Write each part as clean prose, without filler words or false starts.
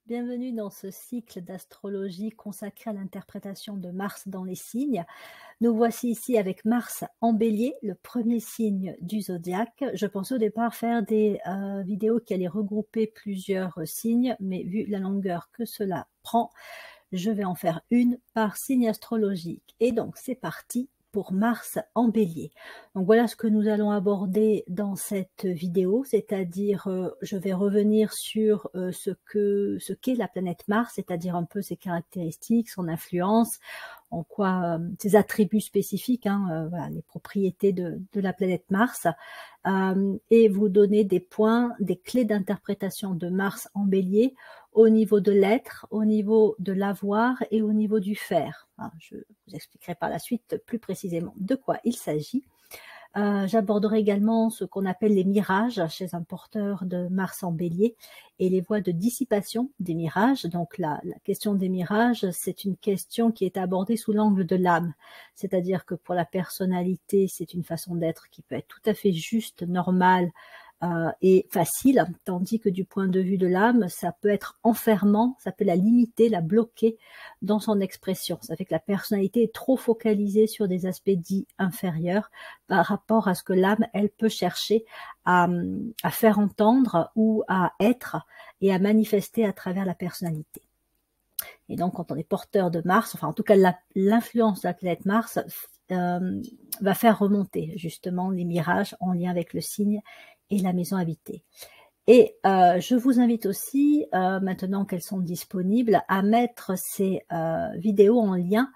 Bienvenue dans ce cycle d'astrologie consacré à l'interprétation de Mars dans les signes. Nous voici ici avec Mars en Bélier, le premier signe du zodiaque. Je pensais au départ faire des vidéos qui allaient regrouper plusieurs signes, mais vu la longueur que cela prend, je vais en faire une par signe astrologique. Et donc c'est parti pour Mars en Bélier. Donc voilà ce que nous allons aborder dans cette vidéo, c'est-à-dire je vais revenir sur ce qu'est la planète Mars, c'est-à-dire un peu ses caractéristiques, son influence, en quoi ses attributs spécifiques, voilà, les propriétés de la planète Mars, et vous donner des points, des clés d'interprétation de Mars en Bélier au niveau de l'être, au niveau de l'avoir et au niveau du faire. Je vous expliquerai par la suite plus précisément de quoi il s'agit. J'aborderai également ce qu'on appelle les mirages chez un porteur de Mars en Bélier et les voies de dissipation des mirages. Donc la question des mirages, c'est une question qui est abordée sous l'angle de l'âme. C'est-à-dire que pour la personnalité, c'est une façon d'être qui peut être tout à fait juste, normale, et facile, tandis que du point de vue de l'âme, ça peut être enfermant, ça peut la limiter, la bloquer dans son expression. Ça fait que la personnalité est trop focalisée sur des aspects dits inférieurs par rapport à ce que l'âme, elle peut chercher à faire entendre ou à être et à manifester à travers la personnalité. Et donc, quand on est porteur de Mars, enfin en tout cas l'influence de la planète Mars va faire remonter justement les mirages en lien avec le signe et la maison habitée. Et je vous invite aussi, maintenant qu'elles sont disponibles, à mettre ces vidéos en lien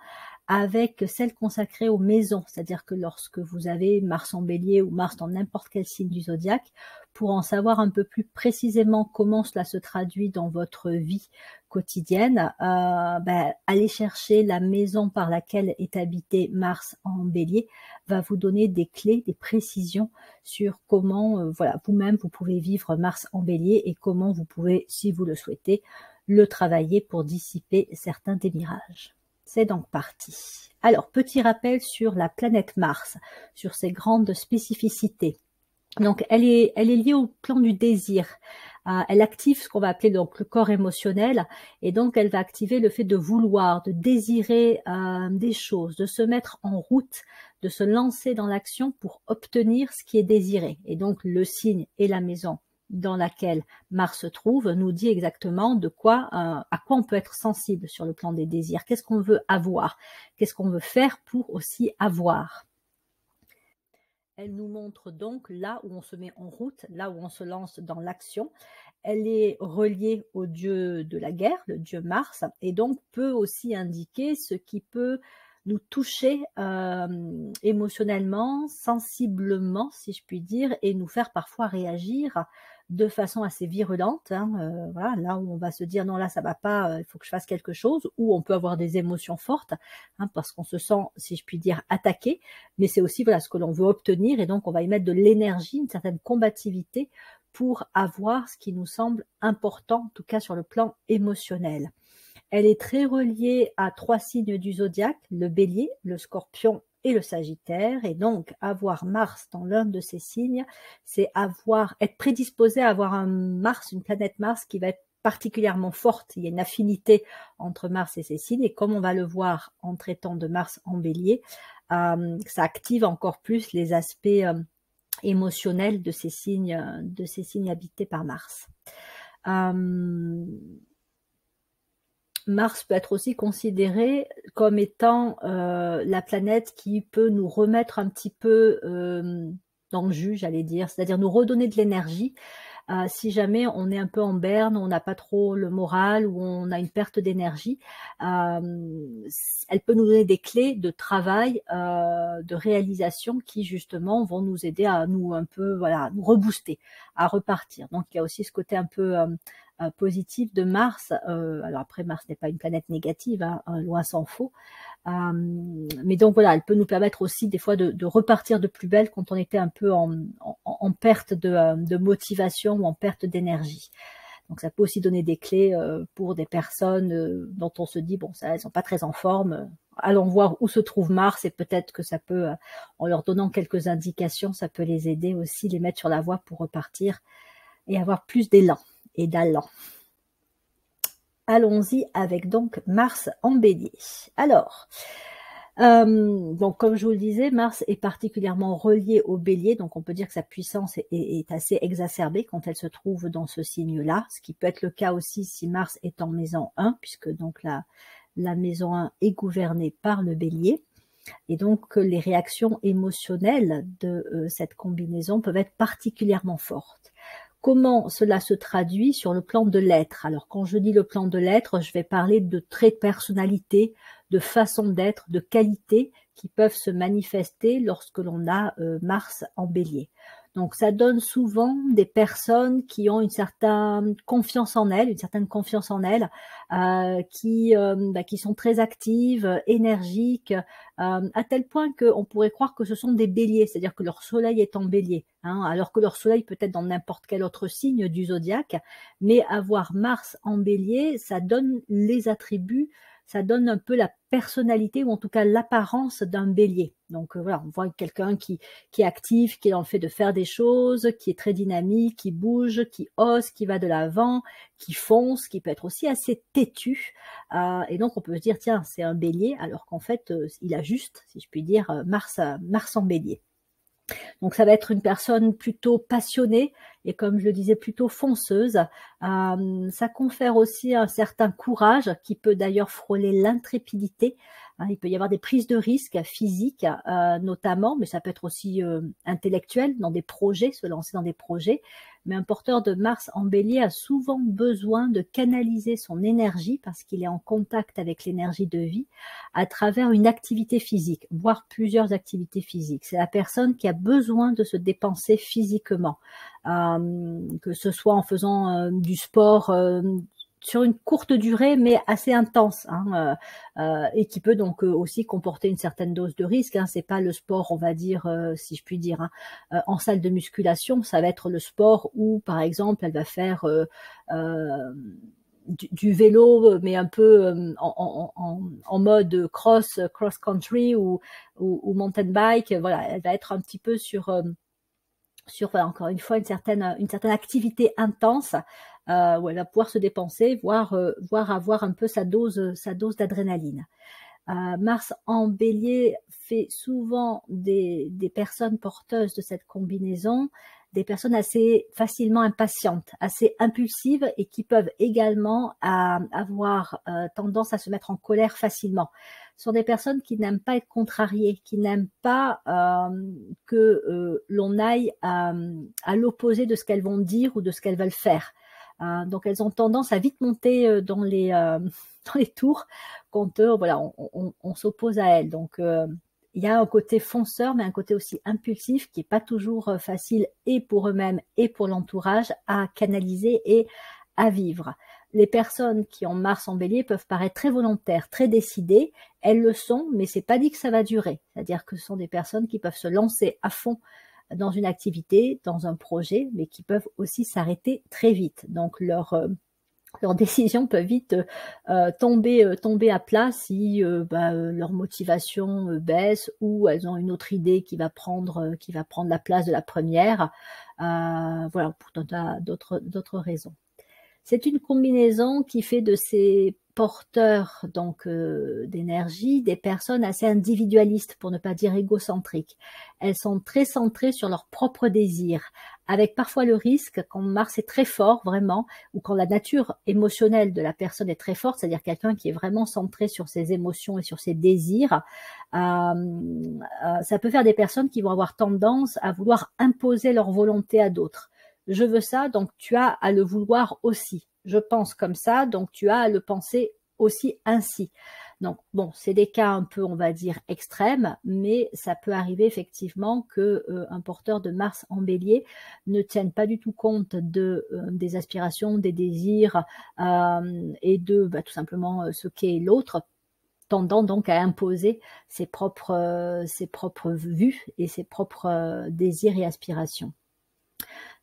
avec celles consacrées aux maisons, c'est-à-dire que lorsque vous avez Mars en Bélier ou Mars dans n'importe quel signe du zodiaque, pour en savoir un peu plus précisément comment cela se traduit dans votre vie quotidienne, allez chercher la maison par laquelle est habité Mars en Bélier, va vous donner des clés, des précisions sur comment voilà, vous-même vous pouvez vivre Mars en Bélier et comment vous pouvez, si vous le souhaitez, le travailler pour dissiper certains des mirages. C'est donc parti. Alors, petit rappel sur la planète Mars, sur ses grandes spécificités. Donc, elle est liée au plan du désir. Elle active ce qu'on va appeler donc le corps émotionnel, et donc elle va activer le fait de vouloir, de désirer des choses, de se mettre en route, de se lancer dans l'action pour obtenir ce qui est désiré. Et donc, le signe et la maison dans laquelle Mars se trouve nous dit exactement à quoi on peut être sensible sur le plan des désirs, qu'est-ce qu'on veut avoir, qu'est-ce qu'on veut faire pour aussi avoir. Elle nous montre donc là où on se met en route, là où on se lance dans l'action. Elle est reliée au dieu de la guerre, le dieu Mars, et donc peut aussi indiquer ce qui peut nous toucher émotionnellement, sensiblement, si je puis dire, et nous faire parfois réagir de façon assez virulente. Voilà, là où on va se dire non, là ça va pas, il faut que je fasse quelque chose, ou on peut avoir des émotions fortes, parce qu'on se sent, si je puis dire, attaqué, mais c'est aussi voilà ce que l'on veut obtenir, et donc on va y mettre de l'énergie, une certaine combativité pour avoir ce qui nous semble important, en tout cas sur le plan émotionnel. Elle est très reliée à 3 signes du zodiaque, le Bélier, le Scorpion et le Sagittaire, et donc avoir Mars dans l'un de ces signes, c'est être prédisposé à avoir un Mars, une planète Mars qui va être particulièrement forte. Il y a une affinité entre Mars et ces signes, et comme on va le voir en traitant de Mars en Bélier, ça active encore plus les aspects émotionnels de ces signes habités par Mars. Mars peut être aussi considéré comme étant la planète qui peut nous remettre un petit peu dans le jus, j'allais dire, c'est-à-dire nous redonner de l'énergie si jamais on est un peu en berne, on n'a pas trop le moral ou on a une perte d'énergie. Elle peut nous donner des clés de travail, de réalisation qui justement vont nous aider à nous un peu, voilà, nous rebooster, à repartir. Donc il y a aussi ce côté un peu positif de Mars. Alors après, Mars n'est pas une planète négative, loin s'en faut. Mais donc voilà, elle peut nous permettre aussi des fois de repartir de plus belle quand on était un peu en perte de motivation ou en perte d'énergie. Donc ça peut aussi donner des clés pour des personnes dont on se dit, bon, ça, elles sont pas très en forme. Allons voir où se trouve Mars, et peut-être que ça peut, en leur donnant quelques indications, ça peut les aider aussi, les mettre sur la voie pour repartir et avoir plus d'élan et d'allant. allons-y avec donc Mars en Bélier. Alors, donc comme je vous le disais, Mars est particulièrement relié au Bélier, donc on peut dire que sa puissance est assez exacerbée quand elle se trouve dans ce signe-là, ce qui peut être le cas aussi si Mars est en maison 1, puisque donc la maison 1 est gouvernée par le Bélier. Et donc les réactions émotionnelles de cette combinaison peuvent être particulièrement fortes. Comment cela se traduit sur le plan de l'être? Alors quand je dis le plan de l'être, je vais parler de traits de personnalité, de façon d'être, de qualité qui peuvent se manifester lorsque l'on a Mars en Bélier. Donc ça donne souvent des personnes qui ont une certaine confiance en elles, qui sont très actives, énergiques, à tel point qu'on pourrait croire que ce sont des béliers, c'est-à-dire que leur soleil est en bélier, hein, alors que leur soleil peut être dans n'importe quel autre signe du zodiaque, mais avoir Mars en bélier, ça donne les attributs, ça donne un peu la personnalité ou en tout cas l'apparence d'un bélier. Donc voilà, on voit quelqu'un qui est actif, qui est dans le fait de faire des choses, qui est très dynamique, qui bouge, qui ose, qui va de l'avant, qui fonce, qui peut être aussi assez têtu. Et donc on peut se dire, tiens, c'est un bélier, alors qu'en fait, il a juste, si je puis dire, Mars en bélier. Donc ça va être une personne plutôt passionnée et comme je le disais, plutôt fonceuse. Ça confère aussi un certain courage qui peut d'ailleurs frôler l'intrépidité. Il peut y avoir des prises de risques physiques notamment, mais ça peut être aussi intellectuel, dans des projets, se lancer dans des projets. Mais un porteur de Mars en bélier a souvent besoin de canaliser son énergie parce qu'il est en contact avec l'énergie de vie à travers une activité physique, voire plusieurs activités physiques. C'est la personne qui a besoin de se dépenser physiquement, que ce soit en faisant du sport sur une courte durée mais assez intense, hein, et qui peut donc aussi comporter une certaine dose de risque. Hein. C'est pas le sport, on va dire, si je puis dire, hein, en salle de musculation, ça va être le sport où, par exemple, elle va faire du vélo, mais un peu en mode cross country ou mountain bike. Voilà, elle va être un petit peu sur voilà, encore une fois une certaine activité intense où elle va pouvoir se dépenser, voire avoir un peu sa dose d'adrénaline. Mars en bélier fait souvent des personnes porteuses de cette combinaison, des personnes assez facilement impatientes, assez impulsives et qui peuvent également avoir tendance à se mettre en colère facilement. Ce sont des personnes qui n'aiment pas être contrariées, qui n'aiment pas que l'on aille à l'opposé de ce qu'elles vont dire ou de ce qu'elles veulent faire. Donc elles ont tendance à vite monter dans les tours quand voilà, on s'oppose à elles. Donc il y a un côté fonceur, mais un côté aussi impulsif qui est pas toujours facile et pour eux-mêmes et pour l'entourage à canaliser et à vivre. Les personnes qui ont Mars en bélier peuvent paraître très volontaires, très décidées. Elles le sont, mais c'est pas dit que ça va durer. C'est-à-dire que ce sont des personnes qui peuvent se lancer à fond dans une activité, dans un projet, mais qui peuvent aussi s'arrêter très vite. Donc leurs décisions peuvent vite tomber à plat si leur motivation baisse ou elles ont une autre idée qui va prendre la place de la première. Voilà, pour d'autres raisons. C'est une combinaison qui fait de ces porteurs donc d'énergie des personnes assez individualistes, pour ne pas dire égocentriques. Elles sont très centrées sur leurs propres désirs, avec parfois le risque, quand Mars est très fort vraiment, ou quand la nature émotionnelle de la personne est très forte, c'est-à-dire quelqu'un qui est vraiment centré sur ses émotions et sur ses désirs, ça peut faire des personnes qui vont avoir tendance à vouloir imposer leur volonté à d'autres. Je veux ça, donc tu as à le vouloir aussi. Je pense comme ça, donc tu as à le penser aussi ainsi. Donc bon, c'est des cas un peu, on va dire, extrêmes, mais ça peut arriver effectivement que un porteur de Mars en bélier ne tienne pas du tout compte des aspirations, des désirs et de tout simplement ce qu'est l'autre, tendant donc à imposer ses propres vues et ses propres désirs et aspirations.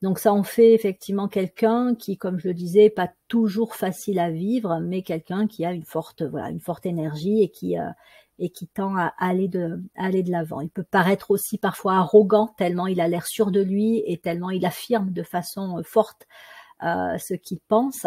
Donc ça en fait effectivement quelqu'un qui, comme je le disais, n'est pas toujours facile à vivre, mais quelqu'un qui a une forte énergie et qui tend à aller de l'avant. Il peut paraître aussi parfois arrogant, tellement il a l'air sûr de lui et tellement il affirme de façon forte ce qu'il pense.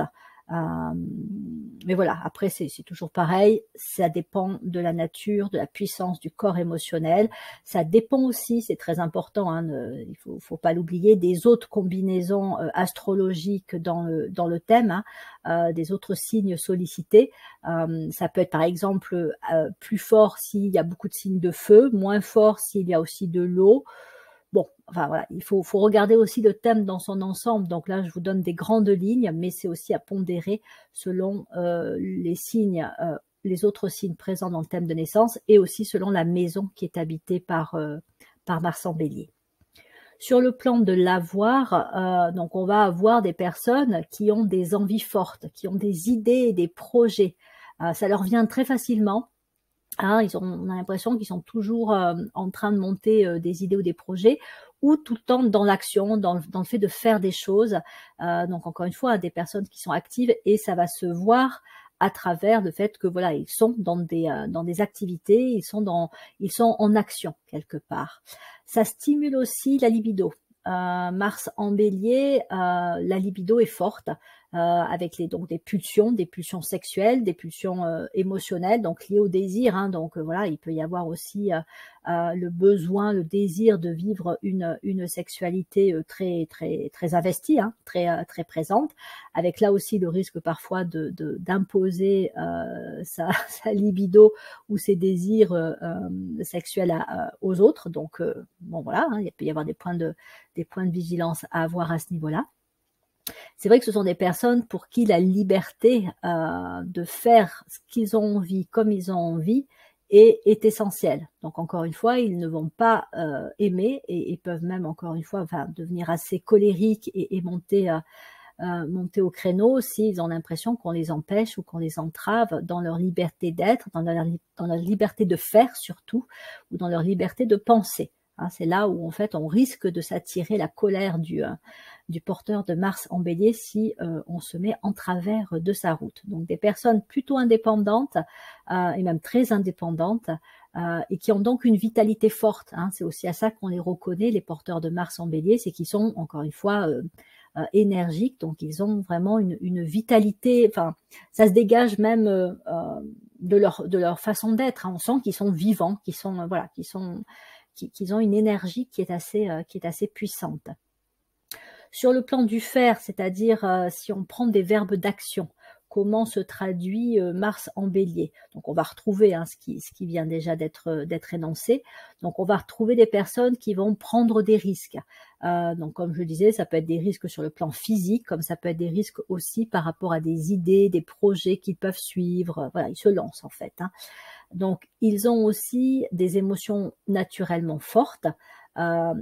mais voilà, après c'est toujours pareil, ça dépend de la nature, de la puissance du corps émotionnel. Ça dépend aussi, c'est très important, hein, il faut pas l'oublier, des autres combinaisons astrologiques dans le thème, hein, des autres signes sollicités. Ça peut être par exemple plus fort s'il y a beaucoup de signes de feu, moins fort s'il y a aussi de l'eau. Bon, enfin voilà, il faut regarder aussi le thème dans son ensemble. Donc là, je vous donne des grandes lignes, mais c'est aussi à pondérer selon les signes, les autres signes présents dans le thème de naissance et aussi selon la maison qui est habitée par Mars en Bélier. Sur le plan de l'avoir, donc on va avoir des personnes qui ont des envies fortes, qui ont des idées, des projets. Ça leur vient très facilement. Hein, on a l'impression qu'ils sont toujours en train de monter des idées ou des projets, ou tout le temps dans l'action, dans le fait de faire des choses. Donc encore une fois, des personnes qui sont actives, et ça va se voir à travers le fait que voilà, ils sont dans des activités, ils sont en action quelque part. Ça stimule aussi la libido. Mars en Bélier, la libido est forte, avec donc des pulsions sexuelles, des pulsions émotionnelles, donc liées au désir. Hein, donc voilà, il peut y avoir aussi le besoin, le désir de vivre une sexualité très très très investie, hein, très présente, avec là aussi le risque parfois d'imposer sa libido ou ses désirs sexuels aux autres. Donc bon voilà, hein, il peut y avoir des points de vigilance à avoir à ce niveau-là. C'est vrai que ce sont des personnes pour qui la liberté de faire ce qu'ils ont envie, comme ils ont envie, est essentielle. Donc encore une fois, ils ne vont pas aimer, et peuvent même encore une fois devenir assez colériques et monter au créneau s'ils ont l'impression qu'on les empêche ou qu'on les entrave dans leur liberté d'être, dans leur liberté de faire surtout, ou dans leur liberté de penser. Hein, c'est là où en fait on risque de s'attirer la colère du porteur de Mars en Bélier si on se met en travers de sa route. Donc des personnes plutôt indépendantes et même très indépendantes et qui ont donc une vitalité forte. Hein. C'est aussi à ça qu'on les reconnaît, les porteurs de Mars en Bélier, c'est qu'ils sont encore une fois énergiques, donc ils ont vraiment une vitalité, enfin ça se dégage même de leur façon d'être. Hein. On sent qu'ils sont vivants, qu'ils ont une énergie qui est assez puissante. Sur le plan du faire, c'est-à-dire si on prend des verbes d'action, comment se traduit Mars en Bélier? Donc on va retrouver ce qui vient déjà d'être énoncé. Donc on va retrouver des personnes qui vont prendre des risques. Donc comme je le disais, ça peut être des risques sur le plan physique, comme ça peut être des risques aussi par rapport à des idées, des projets qu'ils peuvent suivre. Voilà, ils se lancent en fait. Hein. Donc ils ont aussi des émotions naturellement fortes.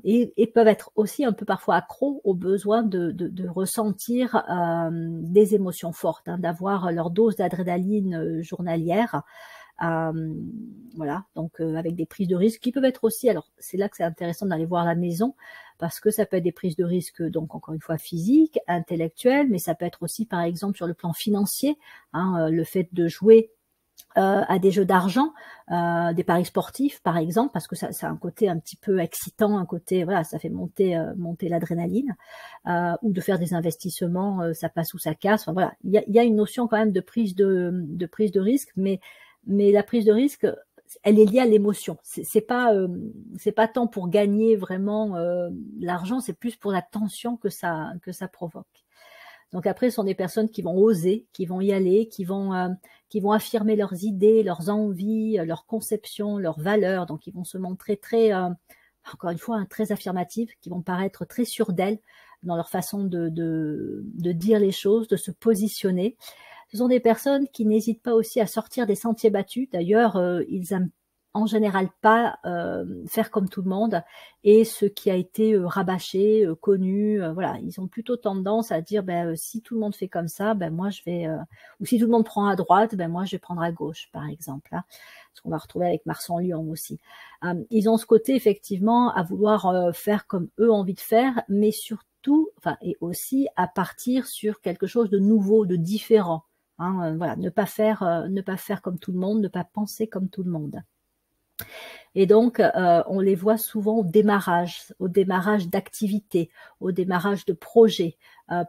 Et peuvent être aussi un peu parfois accros au besoin de ressentir des émotions fortes, hein, d'avoir leur dose d'adrénaline journalière. Voilà, donc avec des prises de risque qui peuvent être aussi, alors c'est là que c'est intéressant d'aller voir la maison, parce que ça peut être des prises de risque, donc encore une fois physiques, intellectuelles, mais ça peut être aussi par exemple sur le plan financier, hein, le fait de jouer à des jeux d'argent, des paris sportifs par exemple, parce que ça a un côté un petit peu excitant, un côté, voilà, ça fait monter l'adrénaline, ou de faire des investissements, ça passe ou ça casse. Enfin voilà, il y a une notion quand même de prise de risque, mais la prise de risque, elle est liée à l'émotion. C'est pas tant pour gagner vraiment l'argent, c'est plus pour la tension que ça provoque. Donc après, ce sont des personnes qui vont oser, qui vont y aller, qui vont affirmer leurs idées, leurs envies, leurs conceptions, leurs valeurs. Donc ils vont se montrer très, encore une fois, très affirmatives, qui vont paraître très sûres d'elles dans leur façon de dire les choses, de se positionner. Ce sont des personnes qui n'hésitent pas aussi à sortir des sentiers battus. D'ailleurs, ils aiment en général pas faire comme tout le monde, et ce qui a été rabâché, connu, voilà, ils ont plutôt tendance à dire si tout le monde fait comme ça, moi je vais, ou si tout le monde prend à droite, moi je vais prendre à gauche par exemple, hein, ce qu'on va retrouver avec Mars en Lion aussi. Ils ont ce côté effectivement à vouloir faire comme eux ont envie de faire, mais surtout, et aussi à partir sur quelque chose de nouveau, de différent. Hein, voilà, ne pas faire comme tout le monde, ne pas penser comme tout le monde. Et donc, on les voit souvent au démarrage d'activités, au démarrage de projets.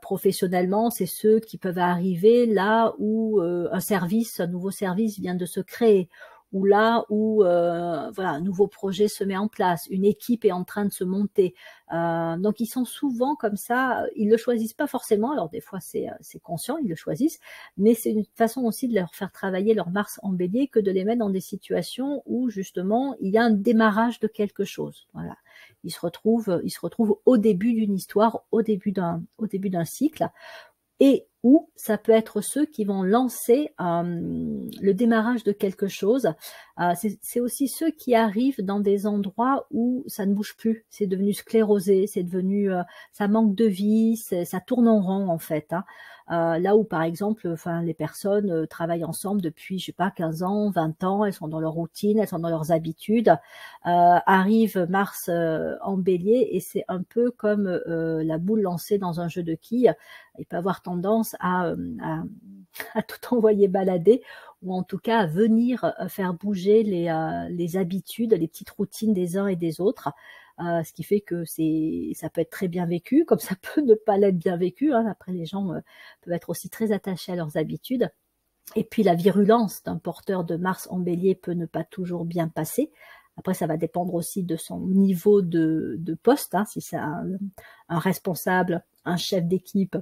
Professionnellement, c'est ceux qui peuvent arriver là où un nouveau service vient de se créer, ou là où voilà, un nouveau projet se met en place, une équipe est en train de se monter. Donc ils sont souvent comme ça, ils le choisissent pas forcément, alors des fois c'est conscient, ils le choisissent, mais c'est une façon aussi de leur faire travailler leur Mars en Bélier que de les mettre dans des situations où justement il y a un démarrage de quelque chose. Voilà, ils se retrouvent au début d'une histoire, au début d'un cycle, et ou ça peut être ceux qui vont lancer le démarrage de quelque chose. C'est aussi ceux qui arrivent dans des endroits où ça ne bouge plus, c'est devenu sclérosé, c'est devenu, ça manque de vie, ça tourne en rond en fait. Hein. Là où par exemple, enfin les personnes travaillent ensemble depuis, je sais pas, 15 ans, 20 ans, elles sont dans leur routine, elles sont dans leurs habitudes. Arrive Mars en Bélier et c'est un peu comme la boule lancée dans un jeu de quilles. Il peut avoir tendance à tout envoyer balader, ou en tout cas à venir faire bouger les habitudes, les petites routines des uns et des autres, ce qui fait que ça peut être très bien vécu, comme ça peut ne pas l'être bien vécu. Hein. Après, les gens peuvent être aussi très attachés à leurs habitudes. Et puis la virulence d'un porteur de Mars en Bélier peut ne pas toujours bien passer. Après, ça va dépendre aussi de son niveau de poste, hein, si c'est un responsable, un chef d'équipe,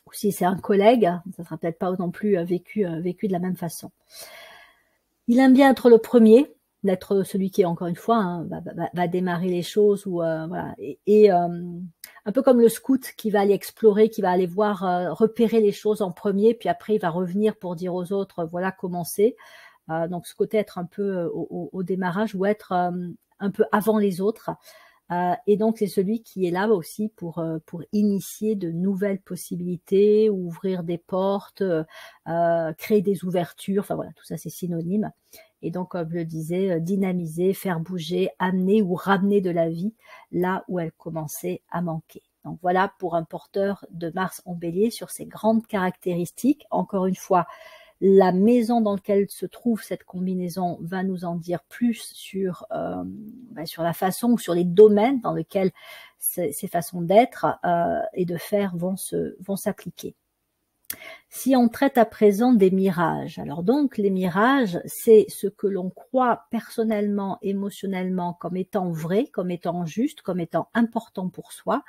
ou si c'est un collègue, ça sera peut-être pas non plus vécu de la même façon. Il aime bien être le premier, d'être celui qui, encore une fois, hein, va démarrer les choses, ou voilà, et un peu comme le scout qui va aller explorer, qui va aller voir, repérer les choses en premier, puis après il va revenir pour dire aux autres, voilà comment c'est. Donc ce côté être un peu au démarrage, ou être un peu avant les autres. Et donc c'est celui qui est là aussi pour initier de nouvelles possibilités, ouvrir des portes, créer des ouvertures, enfin voilà, tout ça c'est synonyme. Et donc comme je le disais, dynamiser, faire bouger, amener ou ramener de la vie là où elle commençait à manquer. Donc voilà pour un porteur de Mars en Bélier sur ses grandes caractéristiques. Encore une fois, la maison dans laquelle se trouve cette combinaison va nous en dire plus sur la façon, ou sur les domaines dans lesquels ces façons d'être et de faire vont s'appliquer. Si on traite à présent des mirages, alors donc les mirages, c'est ce que l'on croit personnellement, émotionnellement comme étant vrai, comme étant juste, comme étant important pour soi,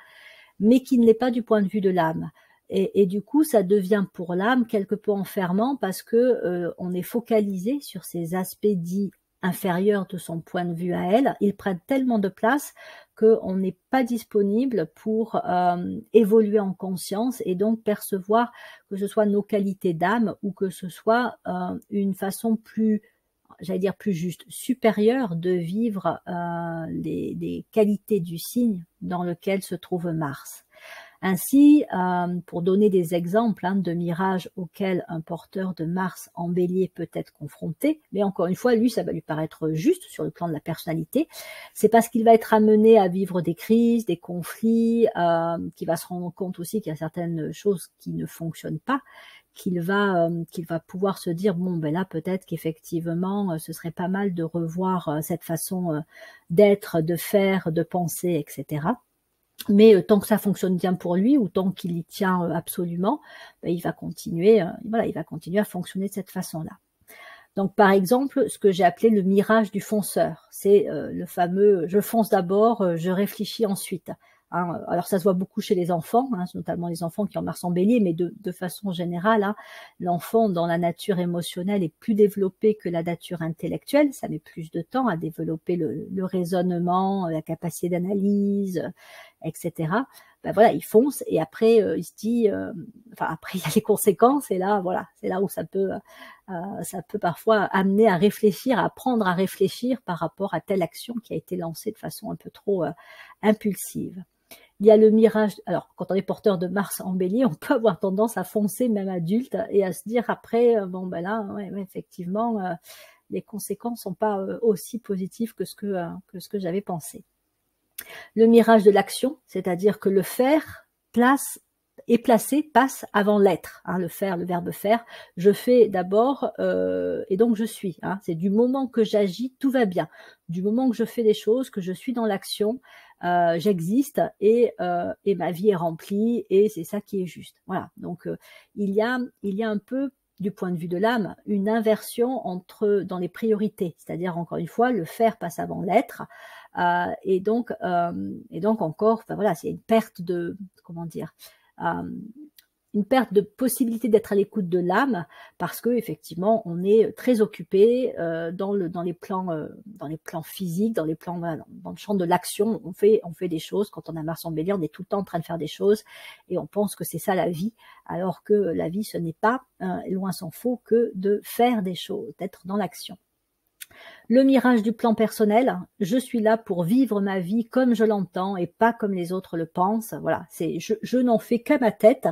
mais qui ne l'est pas du point de vue de l'âme. Et du coup, ça devient pour l'âme quelque peu enfermant, parce que on est focalisé sur ces aspects dits inférieurs de son point de vue à elle. Ils prennent tellement de place qu'on n'est pas disponible pour évoluer en conscience, et donc percevoir que ce soit nos qualités d'âme, ou que ce soit une façon plus, j'allais dire plus juste, supérieure de vivre les qualités du signe dans lequel se trouve Mars. Ainsi, pour donner des exemples de mirages auxquels un porteur de Mars en Bélier peut être confronté, mais encore une fois, lui, ça va lui paraître juste sur le plan de la personnalité, c'est parce qu'il va être amené à vivre des crises, des conflits, qu'il va se rendre compte aussi qu'il y a certaines choses qui ne fonctionnent pas, qu'il va pouvoir se dire, bon ben là peut-être qu'effectivement ce serait pas mal de revoir cette façon d'être, de faire, de penser, etc. Mais tant que ça fonctionne bien pour lui, ou tant qu'il y tient absolument, ben, il va continuer à fonctionner de cette façon-là. Donc par exemple, ce que j'ai appelé le mirage du fonceur, c'est le fameux je fonce d'abord, je réfléchis ensuite. Hein. Alors ça se voit beaucoup chez les enfants, notamment les enfants qui ont Mars en Bélier, mais de façon générale, l'enfant dans la nature émotionnelle est plus développé que la nature intellectuelle, ça met plus de temps à développer le raisonnement, la capacité d'analyse, etc. Ben voilà, il fonce, et après il se dit, après il y a les conséquences, et là voilà, c'est là où ça peut parfois amener à réfléchir, à apprendre à réfléchir par rapport à telle action qui a été lancée de façon un peu trop impulsive. Il y a le mirage, alors quand on est porteur de Mars en Bélier, on peut avoir tendance à foncer même adulte, et à se dire après, bon ben là, ouais, effectivement, les conséquences sont pas aussi positives que ce que j'avais pensé. Le mirage de l'action, c'est-à-dire que le faire place est placé, passe avant l'être, hein, le faire, le verbe faire. Je fais d'abord et donc je suis. Hein. C'est du moment que j'agis, tout va bien. Du moment que je fais des choses, que je suis dans l'action, j'existe et ma vie est remplie et c'est ça qui est juste. Voilà. Donc il y a un peu du point de vue de l'âme, une inversion dans les priorités, c'est-à-dire encore une fois, le faire passe avant l'être, et donc encore, enfin voilà, c'est une perte de, comment dire, euh, une perte de possibilité d'être à l'écoute de l'âme parce que effectivement on est très occupé dans les plans physiques, dans les plans voilà, dans le champ de l'action, on fait des choses. Quand on a Mars en Bélier, on est tout le temps en train de faire des choses et on pense que c'est ça la vie, alors que la vie ce n'est pas loin s'en faut que de faire des choses, d'être dans l'action. Le mirage du plan personnel, je suis là pour vivre ma vie comme je l'entends et pas comme les autres le pensent. Voilà, je n'en fais qu'à ma tête.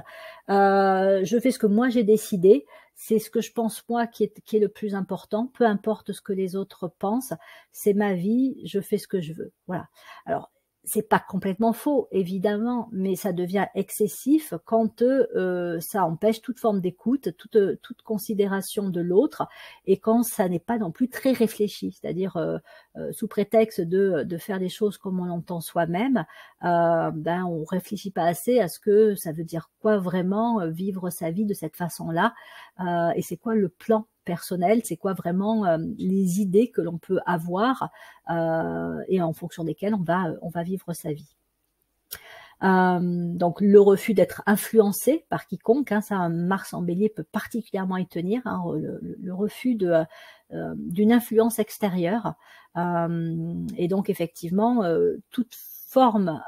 Je fais ce que moi j'ai décidé. C'est ce que je pense moi qui est le plus important. Peu importe ce que les autres pensent, c'est ma vie. Je fais ce que je veux. Voilà. Alors c'est pas complètement faux, évidemment, mais ça devient excessif quand ça empêche toute forme d'écoute, toute considération de l'autre, et quand ça n'est pas non plus très réfléchi, c'est-à-dire sous prétexte de faire des choses comme on l'entend soi-même, ben on réfléchit pas assez à ce que ça veut dire quoi vraiment vivre sa vie de cette façon-là, et c'est quoi le plan personnel, c'est quoi vraiment les idées que l'on peut avoir et en fonction desquelles on va vivre sa vie. Donc le refus d'être influencé par quiconque, hein, ça un Mars en Bélier peut particulièrement y tenir, hein, le refus d'une influence extérieure, et donc effectivement toute forme,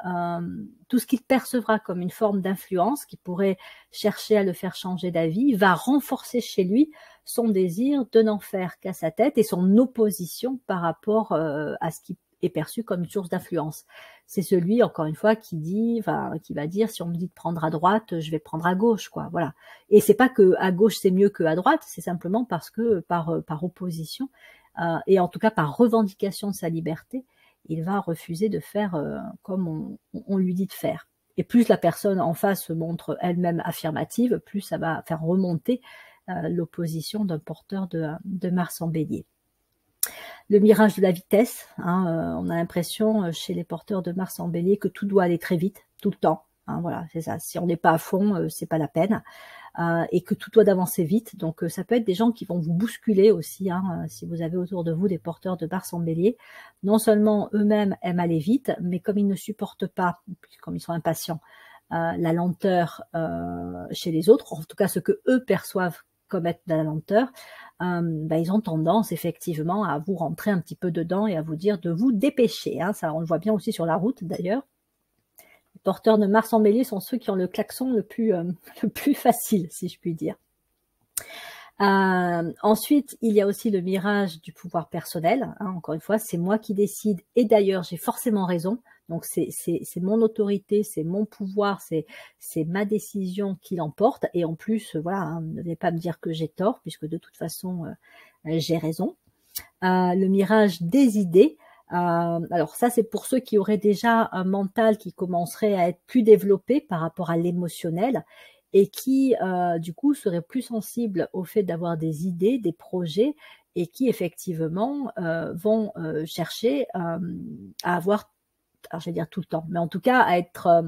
tout ce qu'il percevra comme une forme d'influence qui pourrait chercher à le faire changer d'avis va renforcer chez lui son désir de n'en faire qu'à sa tête et son opposition par rapport à ce qui est perçu comme une source d'influence. C'est celui, encore une fois, qui va dire, si on me dit de prendre à droite, je vais prendre à gauche, quoi. Voilà. Et c'est pas que à gauche c'est mieux que à droite, c'est simplement parce que par opposition et en tout cas par revendication de sa liberté, il va refuser de faire comme on lui dit de faire. Et plus la personne en face se montre elle-même affirmative, plus ça va faire remonter l'opposition d'un porteur de Mars en Bélier. Le mirage de la vitesse, hein, on a l'impression chez les porteurs de Mars en Bélier que tout doit aller très vite, tout le temps. Hein, voilà, c'est ça. Si on n'est pas à fond, c'est pas la peine. Et que tout doit avancer vite. Donc ça peut être des gens qui vont vous bousculer aussi, hein, si vous avez autour de vous des porteurs de Mars en Bélier. Non seulement eux-mêmes aiment aller vite, mais comme ils ne supportent pas, comme ils sont impatients, la lenteur chez les autres, en tout cas ce que eux perçoivent comme être de la lenteur, ben, ils ont tendance effectivement à vous rentrer un petit peu dedans et à vous dire de vous dépêcher. Hein. Ça, on le voit bien aussi sur la route d'ailleurs. Les porteurs de Mars en Bélier sont ceux qui ont le klaxon le plus facile, si je puis dire. Ensuite, il y a aussi le mirage du pouvoir personnel. Hein, encore une fois, c'est moi qui décide et d'ailleurs j'ai forcément raison. Donc c'est mon autorité, c'est mon pouvoir, c'est ma décision qui l'emporte. Et en plus, voilà, hein, ne venez pas me dire que j'ai tort puisque de toute façon j'ai raison. Le mirage des idées. Alors ça, c'est pour ceux qui auraient déjà un mental qui commencerait à être plus développé par rapport à l'émotionnel et qui, du coup, seraient plus sensibles au fait d'avoir des idées, des projets et qui, effectivement, vont chercher à avoir, alors je vais dire tout le temps, mais en tout cas à être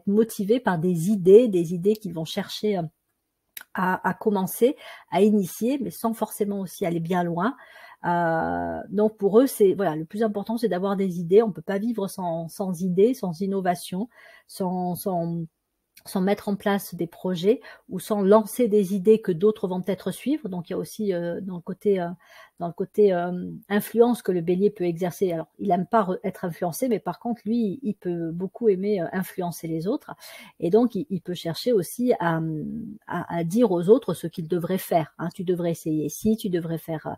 motivés par des idées qu'ils vont chercher à commencer, à initier, mais sans forcément aussi aller bien loin. Donc pour eux, c'est voilà, le plus important, c'est d'avoir des idées. On peut pas vivre sans idées, sans innovation, sans mettre en place des projets ou sans lancer des idées que d'autres vont peut-être suivre. Donc il y a aussi dans le côté influence que le Bélier peut exercer. Alors il aime pas être influencé, mais par contre lui, il peut beaucoup aimer influencer les autres. Et donc il peut chercher aussi à dire aux autres ce qu'ils devraient faire. Hein. Tu devrais essayer ci, tu devrais faire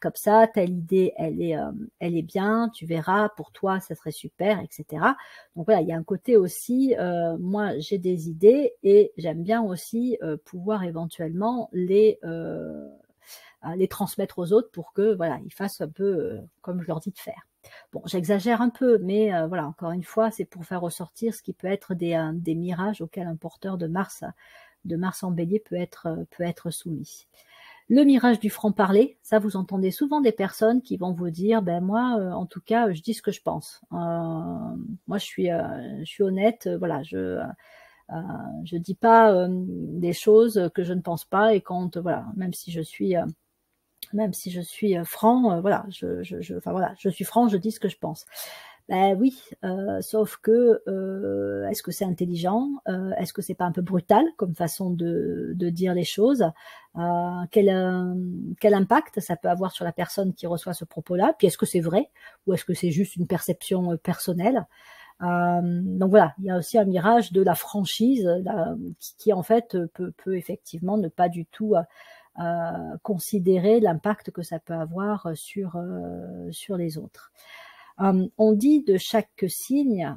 comme ça. Telle idée, elle est bien. Tu verras, pour toi, ça serait super, etc. Donc voilà, il y a un côté aussi. Moi, j'ai des idées et j'aime bien aussi pouvoir éventuellement les transmettre aux autres pour que voilà, ils fassent un peu comme je leur dis de faire. Bon, j'exagère un peu, mais voilà, encore une fois, c'est pour faire ressortir ce qui peut être des mirages auxquels un porteur de Mars en Bélier peut être soumis. Le mirage du franc-parler, ça vous entendez souvent des personnes qui vont vous dire: «Ben moi, en tout cas, je dis ce que je pense. Moi je suis honnête, voilà, je dis pas, des choses que je ne pense pas et quand, voilà, même si je suis, franc, voilà, enfin voilà, je suis franc, je dis ce que je pense». Ben oui, sauf que, est-ce que c'est intelligent? Est-ce que c'est pas un peu brutal comme façon de dire les choses? Quel impact ça peut avoir sur la personne qui reçoit ce propos-là? Puis est-ce que c'est vrai? Ou est-ce que c'est juste une perception, personnelle? Donc voilà, il y a aussi un mirage de la franchise, qui en fait, peut effectivement ne pas du tout, considérer l'impact que ça peut avoir sur les autres. On dit de chaque signe,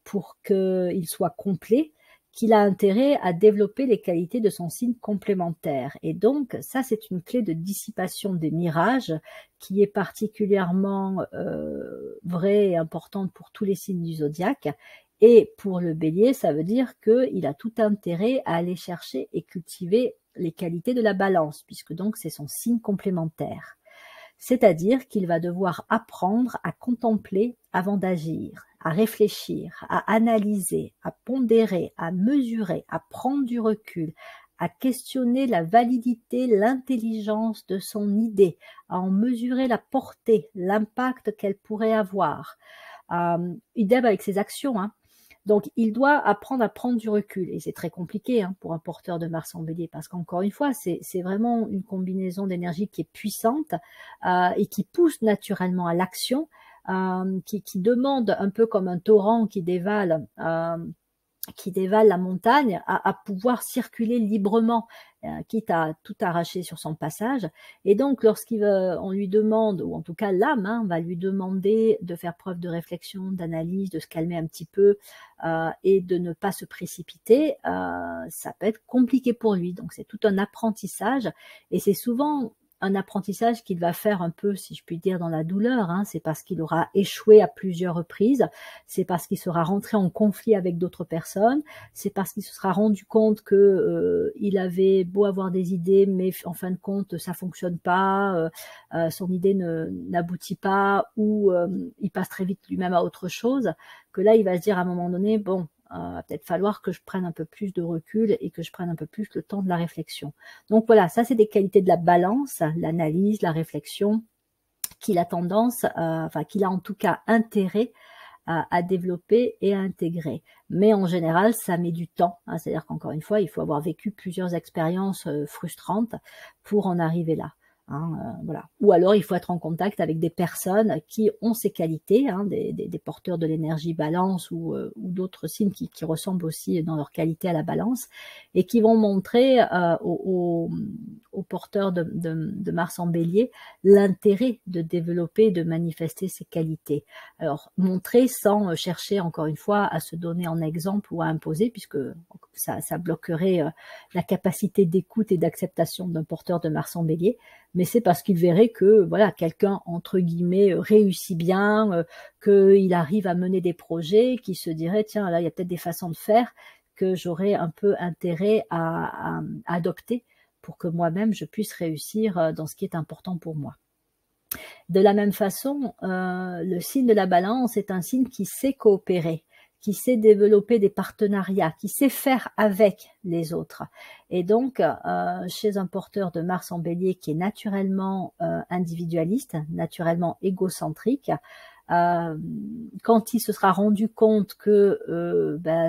pour qu'il soit complet, qu'il a intérêt à développer les qualités de son signe complémentaire. Et donc, ça, c'est une clé de dissipation des mirages qui est particulièrement vraie et importante pour tous les signes du zodiaque. Et pour le bélier, ça veut dire qu'il a tout intérêt à aller chercher et cultiver les qualités de la balance, puisque donc c'est son signe complémentaire. C'est-à-dire qu'il va devoir apprendre à contempler avant d'agir, à réfléchir, à analyser, à pondérer, à mesurer, à prendre du recul, à questionner la validité, l'intelligence de son idée, à en mesurer la portée, l'impact qu'elle pourrait avoir. Idem avec ses actions, hein. Donc, il doit apprendre à prendre du recul. Et c'est très compliqué, hein, pour un porteur de Mars en Bélier, parce qu'encore une fois, c'est vraiment une combinaison d'énergie qui est puissante et qui pousse naturellement à l'action, qui demande un peu comme un torrent qui dévale la montagne, à pouvoir circuler librement, quitte à tout arracher sur son passage. Et donc, on lui demande, ou en tout cas l'âme, hein, va lui demander de faire preuve de réflexion, d'analyse, de se calmer un petit peu et de ne pas se précipiter, ça peut être compliqué pour lui. Donc, c'est tout un apprentissage et c'est souvent un apprentissage qu'il va faire un peu, si je puis dire, dans la douleur, hein. C'est parce qu'il aura échoué à plusieurs reprises, c'est parce qu'il sera rentré en conflit avec d'autres personnes, c'est parce qu'il se sera rendu compte que il avait beau avoir des idées, mais en fin de compte, ça fonctionne pas, son idée n'aboutit pas, ou il passe très vite lui-même à autre chose, que là, il va se dire à un moment donné, bon, va peut-être falloir que je prenne un peu plus de recul et que je prenne un peu plus le temps de la réflexion. Donc voilà, ça c'est des qualités de la balance, l'analyse, la réflexion, qu'il a tendance, enfin qu'il a en tout cas intérêt à développer et à intégrer. Mais en général, ça met du temps, hein, c'est-à-dire qu'encore une fois, il faut avoir vécu plusieurs expériences frustrantes pour en arriver là. Hein, voilà. Ou alors il faut être en contact avec des personnes qui ont ces qualités, hein, des porteurs de l'énergie balance ou d'autres signes qui ressemblent aussi dans leur qualité à la balance et qui vont montrer aux porteurs de Mars en Bélier l'intérêt de développer, de manifester ces qualités. Alors montrer sans chercher encore une fois à se donner en exemple ou à imposer, puisque ça bloquerait la capacité d'écoute et d'acceptation d'un porteur de Mars en Bélier, mais c'est parce qu'il verrait que voilà, quelqu'un entre guillemets réussit bien, qu'il arrive à mener des projets, qui se dirait tiens là il y a peut-être des façons de faire que j'aurais un peu intérêt à adopter pour que moi-même je puisse réussir dans ce qui est important pour moi. De la même façon, le signe de la balance est un signe qui sait coopérer, qui sait développer des partenariats, qui sait faire avec les autres. Et donc, chez un porteur de Mars en Bélier qui est naturellement individualiste, naturellement égocentrique, quand il se sera rendu compte que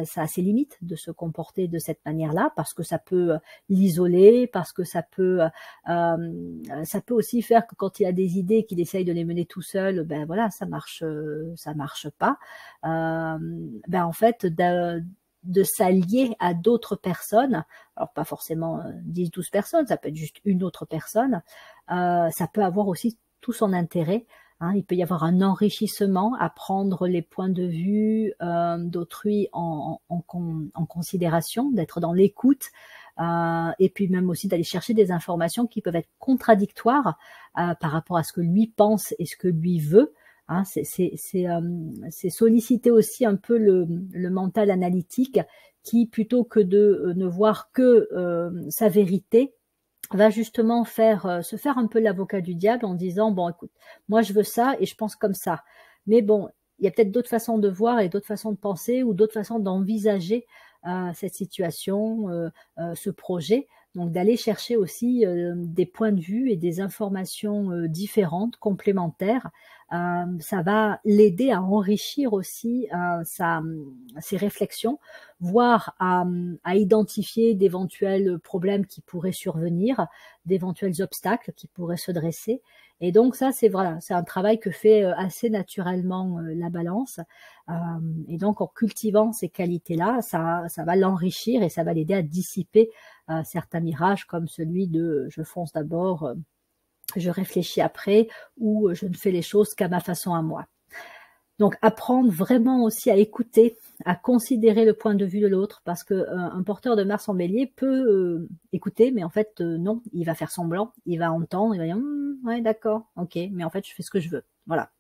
ça a ses limites de se comporter de cette manière-là, parce que ça peut l'isoler, parce que ça peut aussi faire que quand il a des idées qu'il essaye de les mener tout seul, ben voilà, ça marche pas. En fait, de s'allier à d'autres personnes, alors pas forcément 10-12 personnes, ça peut être juste une autre personne, ça peut avoir aussi tout son intérêt. Hein, il peut y avoir un enrichissement à prendre les points de vue d'autrui en considération, d'être dans l'écoute, et puis même aussi d'aller chercher des informations qui peuvent être contradictoires par rapport à ce que lui pense et ce que lui veut. hein. C'est solliciter aussi un peu le mental analytique qui, plutôt que de ne voir que sa vérité, va justement se faire un peu l'avocat du diable en disant: «Bon écoute, moi je veux ça et je pense comme ça. Mais bon, il y a peut-être d'autres façons de voir et d'autres façons de penser ou d'autres façons d'envisager, cette situation, ce projet». Donc d'aller chercher aussi, des points de vue et des informations, différentes, complémentaires. Ça va l'aider à enrichir aussi, ses réflexions, voire à identifier d'éventuels problèmes qui pourraient survenir, d'éventuels obstacles qui pourraient se dresser. Et donc ça, c'est voilà, c'est un travail que fait assez naturellement la balance. Et donc en cultivant ces qualités-là, ça va l'enrichir et ça va l'aider à dissiper certains mirages comme celui de je fonce d'abord, je réfléchis après, ou je ne fais les choses qu'à ma façon à moi. Donc apprendre vraiment aussi à écouter, à considérer le point de vue de l'autre, parce que un porteur de Mars en Bélier peut écouter, mais en fait non, il va faire semblant, il va entendre, il va dire ouais d'accord, ok, mais en fait je fais ce que je veux, voilà.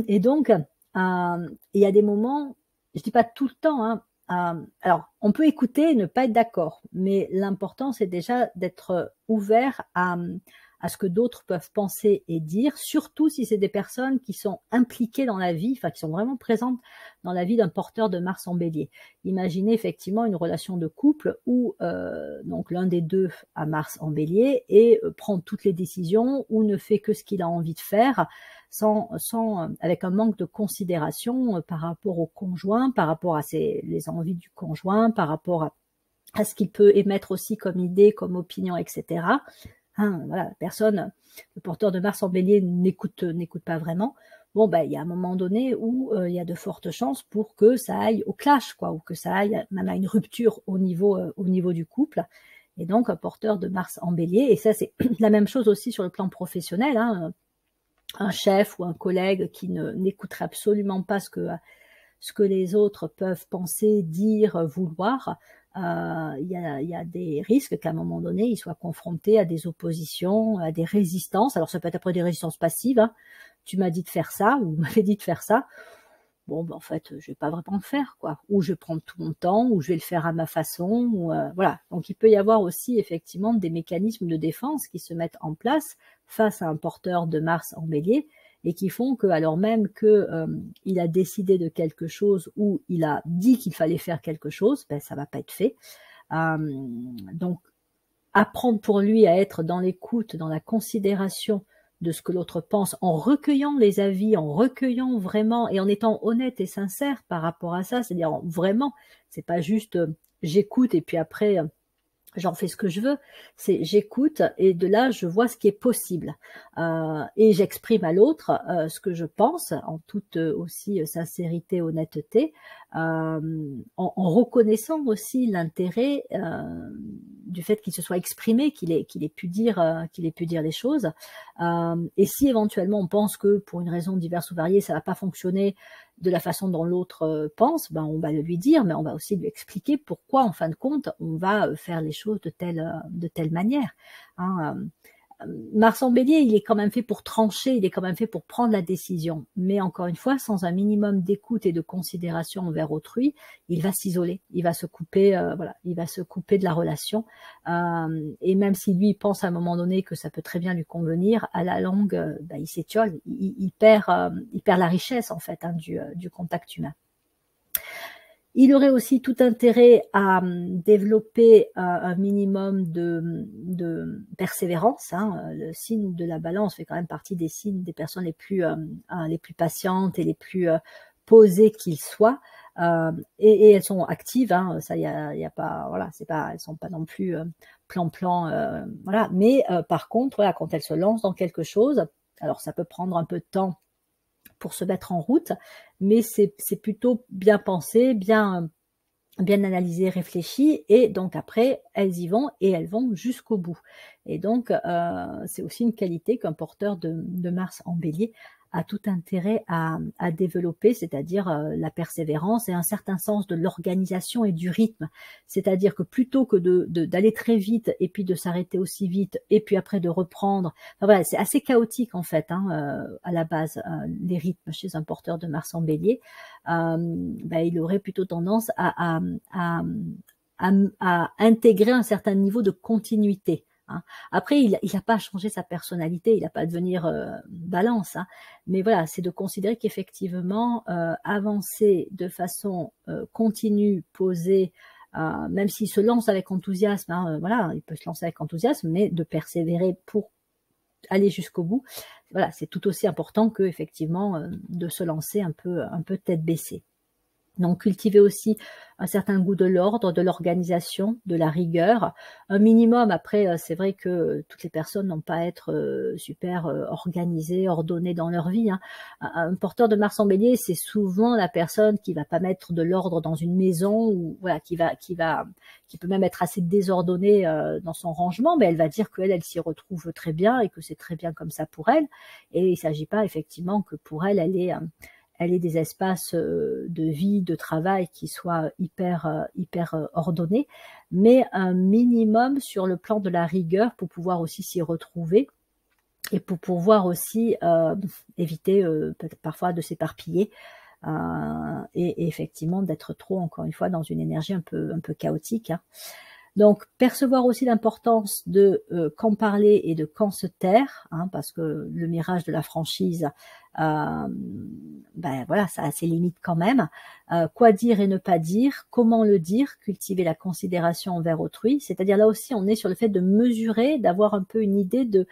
Et donc il y a des moments, je dis pas tout le temps, hein, alors on peut écouter et ne pas être d'accord, mais l'important c'est déjà d'être ouvert à ce que d'autres peuvent penser et dire, surtout si c'est des personnes qui sont impliquées dans la vie, enfin qui sont vraiment présentes dans la vie d'un porteur de Mars en Bélier. Imaginez effectivement une relation de couple où donc l'un des deux a Mars en Bélier et prend toutes les décisions ou ne fait que ce qu'il a envie de faire, avec un manque de considération par rapport au conjoint, par rapport à les envies du conjoint, par rapport à ce qu'il peut émettre aussi comme idée, comme opinion, etc. Hein, voilà, le porteur de Mars en Bélier n'écoute pas vraiment. Bon, ben, il y a un moment donné où il y a de fortes chances pour que ça aille au clash, quoi, ou que ça aille même à une rupture au niveau du couple. Et donc, un porteur de Mars en Bélier, et ça, c'est la même chose aussi sur le plan professionnel, hein, un chef ou un collègue qui n'écouterait absolument pas ce que les autres peuvent penser, dire, vouloir, il y a des risques qu'à un moment donné, il soit confronté à des oppositions, à des résistances. Alors ça peut être après des résistances passives, hein. Tu m'as dit de faire ça, ou vous m'avez dit de faire ça. Bon, ben, en fait, je vais pas vraiment le faire, quoi. Ou je vais prendre tout mon temps, ou je vais le faire à ma façon, ou voilà. Donc il peut y avoir aussi effectivement des mécanismes de défense qui se mettent en place face à un porteur de Mars en Bélier, et qui font que, alors même que il a décidé de quelque chose ou il a dit qu'il fallait faire quelque chose, ben ça va pas être fait. Donc apprendre pour lui à être dans l'écoute, dans la considération de ce que l'autre pense, en recueillant les avis, en recueillant vraiment et en étant honnête et sincère par rapport à ça, c'est-à-dire vraiment, c'est pas juste j'écoute et puis après j'en fais ce que je veux, c'est j'écoute et de là je vois ce qui est possible et j'exprime à l'autre ce que je pense en toute aussi sincérité, honnêteté, en reconnaissant aussi l'intérêt du fait qu'il se soit exprimé, qu'il ait pu dire les choses. Et si éventuellement on pense que pour une raison diverse ou variée ça va pas fonctionner de la façon dont l'autre pense, ben on va le lui dire, mais on va aussi lui expliquer pourquoi, en fin de compte, on va faire les choses de telle manière. Hein. Mars en Bélier, il est quand même fait pour trancher, il est quand même fait pour prendre la décision. Mais encore une fois, sans un minimum d'écoute et de considération envers autrui, il va s'isoler, il va se couper, voilà, il va se couper de la relation. Et même si lui pense à un moment donné que ça peut très bien lui convenir, à la longue, bah, il s'étiole, il perd la richesse en fait hein, du contact humain. Il aurait aussi tout intérêt à développer un minimum de persévérance. Hein. Le signe de la Balance fait quand même partie des signes des personnes les plus patientes et les plus posées qu'ils soient. Et elles sont actives. Hein. Ça, y a pas, voilà, c'est pas, elles sont pas non plus plan-plan, voilà. Mais par contre, voilà, quand elles se lancent dans quelque chose, alors ça peut prendre un peu de temps pour se mettre en route, mais c'est plutôt bien pensé, bien analysé, réfléchi, et donc après, elles y vont et elles vont jusqu'au bout. Et donc, c'est aussi une qualité qu'un porteur de Mars en Bélier a tout intérêt à développer, c'est-à-dire la persévérance et un certain sens de l'organisation et du rythme. C'est-à-dire que plutôt que d'aller très vite et puis de s'arrêter aussi vite et puis après de reprendre, enfin, voilà, c'est assez chaotique en fait à la base, les rythmes chez un porteur de Mars en Bélier. Il aurait plutôt tendance à intégrer un certain niveau de continuité. Après, il n'a pas changé sa personnalité, il n'a pas à devenir balance, mais voilà, c'est de considérer qu'effectivement, avancer de façon continue, posée, même s'il se lance avec enthousiasme, voilà, il peut se lancer avec enthousiasme, mais de persévérer pour aller jusqu'au bout, voilà, c'est tout aussi important que effectivement de se lancer un peu tête baissée. Donc cultiver aussi un certain goût de l'ordre, de l'organisation, de la rigueur, un minimum. Après, c'est vrai que toutes les personnes n'ont pas à être super organisées, ordonnées dans leur vie. Un porteur de Mars en Bélier, c'est souvent la personne qui va pas mettre de l'ordre dans une maison, ou voilà, qui peut même être assez désordonnée dans son rangement, mais elle va dire qu'elle s'y retrouve très bien et que c'est très bien comme ça pour elle. Et il s'agit pas effectivement que pour elle ait des espaces de vie, de travail qui soient hyper ordonnés, mais un minimum sur le plan de la rigueur pour pouvoir aussi s'y retrouver et pour pouvoir aussi éviter peut-être parfois de s'éparpiller et effectivement d'être trop, encore une fois, dans une énergie un peu chaotique. Donc, percevoir aussi l'importance de quand parler et de quand se taire, parce que le mirage de la franchise, voilà, ça a ses limites quand même. Quoi dire et ne pas dire, comment le dire, cultiver la considération envers autrui. C'est-à-dire là aussi, on est sur le fait de mesurer, d'avoir un peu une idée de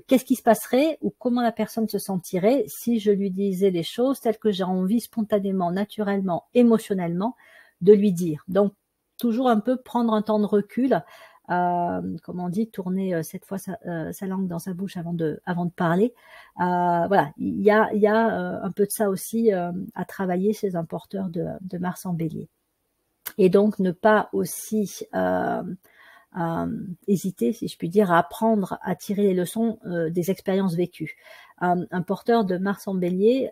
qu'est-ce qui se passerait ou comment la personne se sentirait si je lui disais les choses telles que j'ai envie spontanément, naturellement, émotionnellement de lui dire. Donc, toujours un peu prendre un temps de recul, comme on dit, tourner cette fois sa langue dans sa bouche avant de parler. Voilà, il y a un peu de ça aussi à travailler chez un porteur de Mars en Bélier. Et donc ne pas aussi hésiter, si je puis dire, à apprendre à tirer les leçons des expériences vécues. Un porteur de Mars en Bélier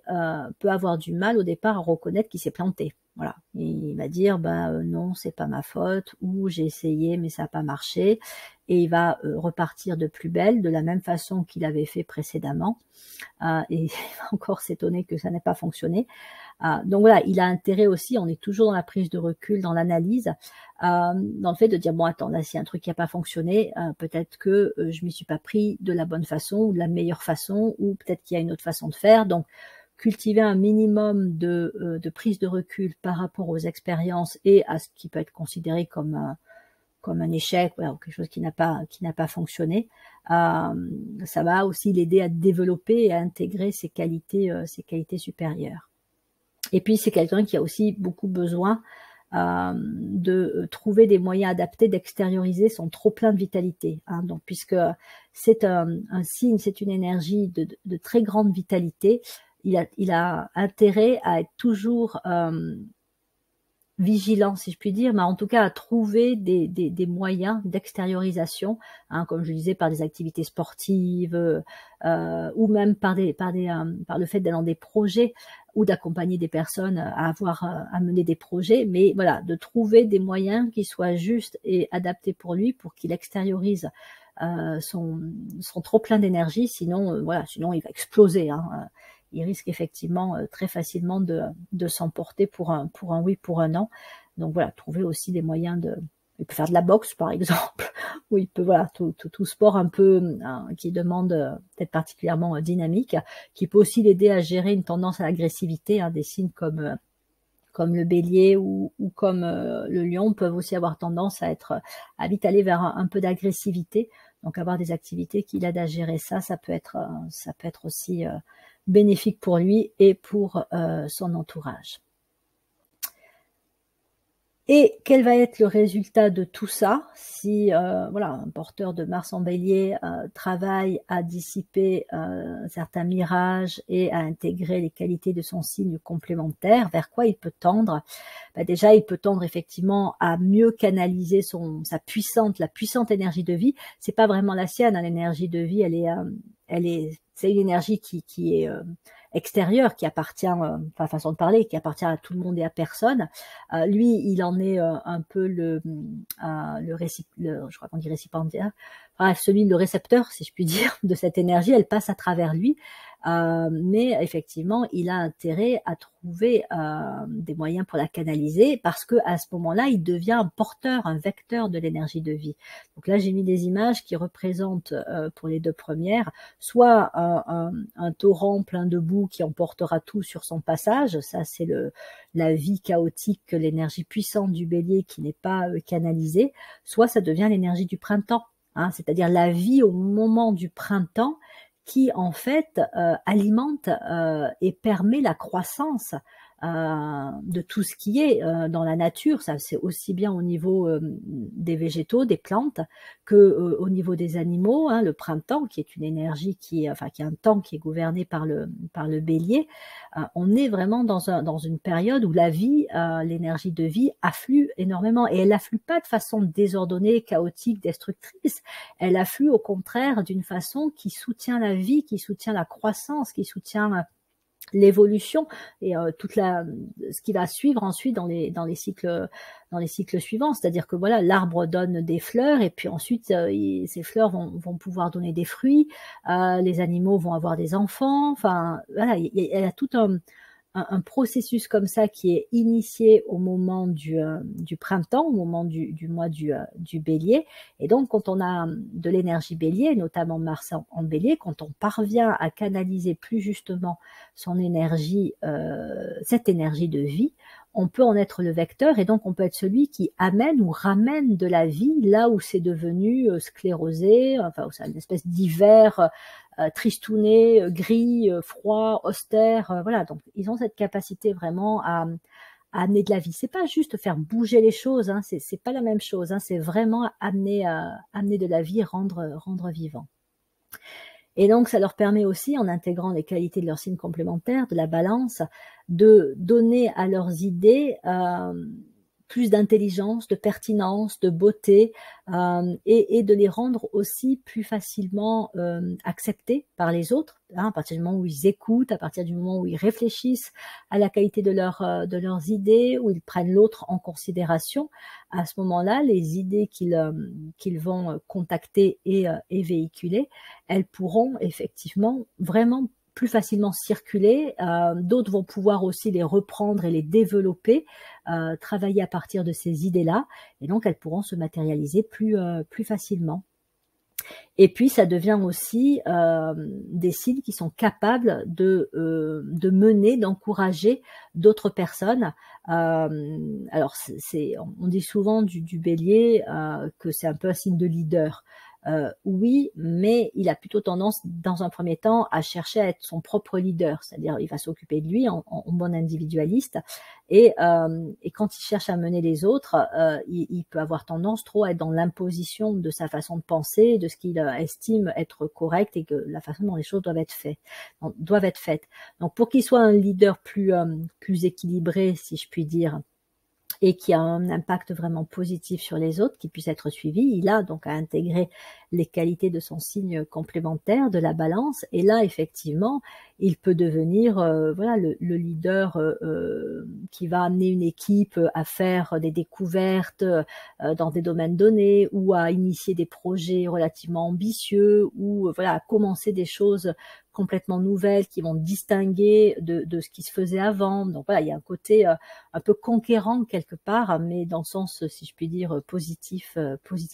peut avoir du mal au départ à reconnaître qu'il s'est planté. Voilà, il va dire non, c'est pas ma faute, ou j'ai essayé mais ça n'a pas marché, et il va repartir de plus belle, de la même façon qu'il avait fait précédemment, et il va encore s'étonner que ça n'ait pas fonctionné. Donc voilà, il a intérêt aussi, on est toujours dans la prise de recul, dans l'analyse, dans le fait de dire bon attends, là c'est un truc qui n'a pas fonctionné, peut-être que je m'y suis pas pris de la bonne façon ou de la meilleure façon, ou peut-être qu'il y a une autre façon de faire. Donc cultiver un minimum de prise de recul par rapport aux expériences et à ce qui peut être considéré comme un échec, voilà, ou quelque chose qui n'a pas fonctionné, ça va aussi l'aider à développer et à intégrer ses qualités supérieures. Et puis c'est quelqu'un qui a aussi beaucoup besoin de trouver des moyens adaptés d'extérioriser son trop plein de vitalité. Donc puisque c'est un signe, c'est une énergie de très grande vitalité, il a intérêt à être toujours vigilant, si je puis dire, mais en tout cas à trouver des moyens d'extériorisation, comme je disais, par des activités sportives, ou même par le fait d'aller dans des projets ou d'accompagner des personnes à mener des projets, mais voilà, de trouver des moyens qui soient justes et adaptés pour lui, pour qu'il extériorise son trop plein d'énergie, sinon sinon il va exploser. Il risque effectivement très facilement de s'emporter pour un oui, pour un non. Donc voilà, trouver aussi des moyens il peut faire de la boxe par exemple, ou il peut, voilà, tout sport un peu qui demande peut-être particulièrement dynamique, qui peut aussi l'aider à gérer une tendance à l'agressivité. Des signes comme le bélier ou comme le lion peuvent aussi avoir tendance à vite aller vers un peu d'agressivité. Donc avoir des activités qui l'aident à gérer ça peut être aussi bénéfique pour lui et pour son entourage. Et quel va être le résultat de tout ça si un porteur de Mars en Bélier travaille à dissiper certains mirages et à intégrer les qualités de son signe complémentaire? Vers quoi il peut tendre? Déjà, il peut tendre effectivement à mieux canaliser la puissante énergie de vie. C'est pas vraiment la sienne, l'énergie de vie, c'est une énergie qui est extérieur qui appartient, enfin façon de parler, qui appartient à tout le monde et à personne. Lui, il en est un peu je crois qu'on dit récipiendaire, bref, le récepteur, si je puis dire, de cette énergie. Elle passe à travers lui. Mais effectivement, il a intérêt à trouver des moyens pour la canaliser, parce que à ce moment-là, il devient un porteur, un vecteur de l'énergie de vie. Donc là, j'ai mis des images qui représentent pour les deux premières, soit un torrent plein de boue qui emportera tout sur son passage. Ça, c'est la vie chaotique, l'énergie puissante du bélier qui n'est pas canalisée. Soit ça devient l'énergie du printemps, hein, c'est-à-dire la vie au moment du printemps, qui en fait alimente et permet la croissance de tout ce qui est dans la nature. Ça, c'est aussi bien au niveau des végétaux, des plantes, que au niveau des animaux, hein. Le printemps, qui est une énergie qui est un temps qui est gouverné par le bélier, on est vraiment dans une période où la vie, l'énergie de vie afflue énormément, et elle afflue pas de façon désordonnée, chaotique, destructrice. Elle afflue au contraire d'une façon qui soutient la vie, qui soutient la croissance, qui soutient l'évolution et ce qui va suivre ensuite dans les cycles suivants. C'est-à-dire que voilà, l'arbre donne des fleurs, et puis ensuite ces fleurs vont pouvoir donner des fruits, les animaux vont avoir des enfants. Enfin voilà, il y a tout un processus comme ça qui est initié au moment du printemps, au moment du mois du bélier. Et donc, quand on a de l'énergie bélier, notamment Mars en bélier, quand on parvient à canaliser plus justement son énergie, cette énergie de vie, on peut en être le vecteur, et donc on peut être celui qui amène ou ramène de la vie là où c'est devenu sclérosé, enfin où c'est une espèce d'hiver tristouné, gris, froid, austère. Voilà, donc ils ont cette capacité vraiment à amener de la vie. C'est pas juste faire bouger les choses, hein, c'est pas la même chose, hein, c'est vraiment amener de la vie, rendre vivant. Et donc, ça leur permet aussi, en intégrant les qualités de leur signe complémentaire, de la balance, de donner à leurs idées plus d'intelligence, de pertinence, de beauté, et de les rendre aussi plus facilement acceptés par les autres, hein, à partir du moment où ils écoutent, à partir du moment où ils réfléchissent à la qualité de leurs idées, où ils prennent l'autre en considération. À ce moment-là, les idées qu'ils vont contacter et véhiculer, elles pourront effectivement vraiment plus facilement circuler. D'autres vont pouvoir aussi les reprendre et les développer, travailler à partir de ces idées-là, et donc elles pourront se matérialiser plus facilement. Et puis ça devient aussi des signes qui sont capables de mener, d'encourager d'autres personnes. Alors on dit souvent du bélier que c'est un peu un signe de leader. Oui, mais il a plutôt tendance, dans un premier temps, à chercher à être son propre leader, c'est-à-dire il va s'occuper de lui en bon individualiste, et quand il cherche à mener les autres, il peut avoir tendance trop à être dans l'imposition de sa façon de penser, de ce qu'il estime être correct, et que la façon dont les choses doivent être faites. Donc pour qu'il soit un leader plus équilibré, si je puis dire, et qui a un impact vraiment positif sur les autres, qui puisse être suivi, il a donc à intégrer les qualités de son signe complémentaire, de la balance, et là effectivement il peut devenir voilà le leader qui va amener une équipe à faire des découvertes dans des domaines donnés, ou à initier des projets relativement ambitieux, ou voilà à commencer des choses complètement nouvelles qui vont distinguer de ce qui se faisait avant. Donc voilà, il y a un côté un peu conquérant quelque part, mais dans le sens, si je puis dire, positif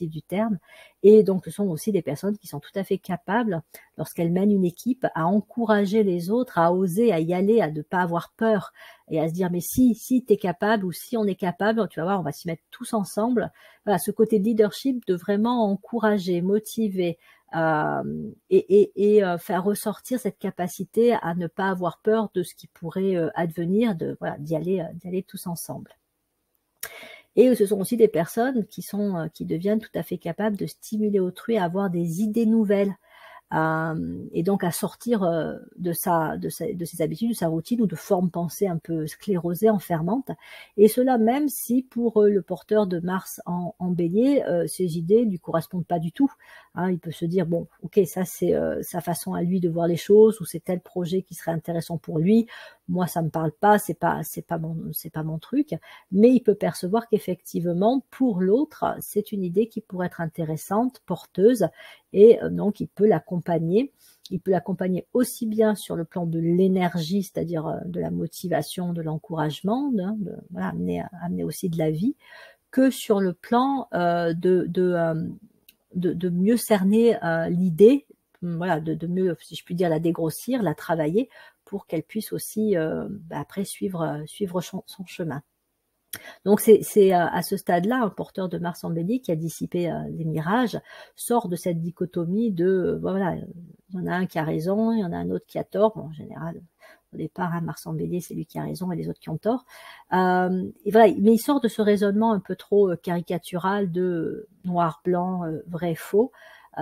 du terme. Et donc ce sont aussi des personnes qui sont tout à fait capables, lorsqu'elles mènent une équipe, à encourager les autres, à oser, à y aller, à ne pas avoir peur, et à se dire mais si t'es capable, ou si on est capable, tu vas voir, on va s'y mettre tous ensemble. Voilà, ce côté de leadership, de vraiment encourager, motiver, et faire ressortir cette capacité à ne pas avoir peur de ce qui pourrait advenir, d'y aller tous ensemble. Et ce sont aussi des personnes qui deviennent tout à fait capables de stimuler autrui à avoir des idées nouvelles, et donc à sortir de ses habitudes, de sa routine ou de formes pensées un peu sclérosées, enfermantes. Et cela même si pour le porteur de Mars en Bélier, ces idées ne lui correspondent pas du tout. Hein, il peut se dire, bon, ok, ça c'est sa façon à lui de voir les choses, ou c'est tel projet qui serait intéressant pour lui. Moi, ça me parle pas, c'est pas mon truc. Mais il peut percevoir qu'effectivement, pour l'autre, c'est une idée qui pourrait être intéressante, porteuse, et donc il peut l'accompagner. Il peut l'accompagner aussi bien sur le plan de l'énergie, c'est-à-dire de la motivation, de l'encouragement, voilà, amener aussi de la vie, que sur le plan de mieux cerner l'idée, voilà, de mieux, si je puis dire, la dégrossir, la travailler, pour qu'elle puisse aussi après suivre son chemin. Donc c'est à ce stade-là, un porteur de Mars en Bélier qui a dissipé les mirages sort de cette dichotomie de voilà, il y en a un qui a raison, il y en a un autre qui a tort. Bon, en général, au départ, hein, Mars en Bélier, c'est lui qui a raison et les autres qui ont tort. Et voilà, mais il sort de ce raisonnement un peu trop caricatural de noir-blanc, vrai-faux,